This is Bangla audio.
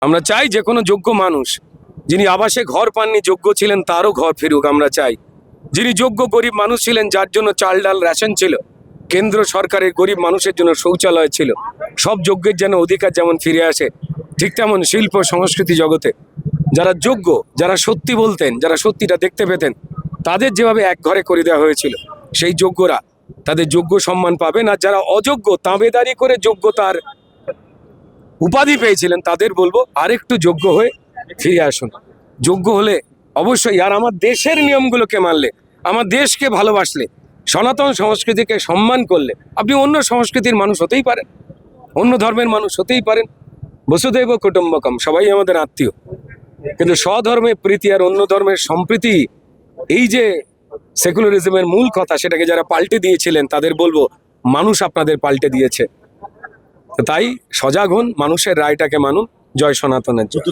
আমরা চাই যে কোনো যোগ্য মানুষ যিনি আবাসে ঘর পাননি, যোগ্য ছিলেন, তারও ঘর ফিরুক। আমরা চাই যিনি যোগ্য গরিব মানুষ ছিলেন, যার জন্য চাল ডাল রেশন ছিল, কেন্দ্র সরকারের গরিব মানুষের জন্য শৌচালয় ছিল, সব যোগ্যের যেন অধিকার যেমন ফিরে আসে, ঠিক তেমন শিল্প সংস্কৃতি জগতে যারা যোগ্য, যারা সত্যি বলতেন, যারা সত্যিটা দেখতে পেতেন, তাদের যেভাবে এক ঘরে করে দেওয়া হয়েছিল, সেই যোগ্যরা তাদের যোগ্য সম্মান পাবেন। আর যারা অযোগ্য, তাঁবেদারি করে যোগ্যতার উপাধি পেয়েছিলেন, তাদের বলবো আরেকটু যোগ্য হয়ে ফিরে আসুন। যোগ্য হলে অবশ্যই, আর আমার দেশের নিয়মগুলোকে মানলে, আমার দেশকে ভালোবাসলে, সনাতন সংস্কৃতিকে সম্মান করলে, আপনি অন্য সংস্কৃতির মানুষ হতেই পারেন, অন্য ধর্মের মানুষ হতেই পারেন। বসুধৈব কুটুম্বকম, সবাই আমাদের আত্মীয়। কিন্তু স্বধর্মে প্রীতি আর অন্য ধর্মের সম্প্রীতি, এই যে সেকুলারিজমের মূল কথা, সেটাকে যারা পাল্টে দিয়েছিলেন, তাদের বলবো মানুষ আপনাদের পাল্টে দিয়েছে। তাই সজাগ হন, মানুষের রায়টাকে মানুন। জয় সনাতনের জয়।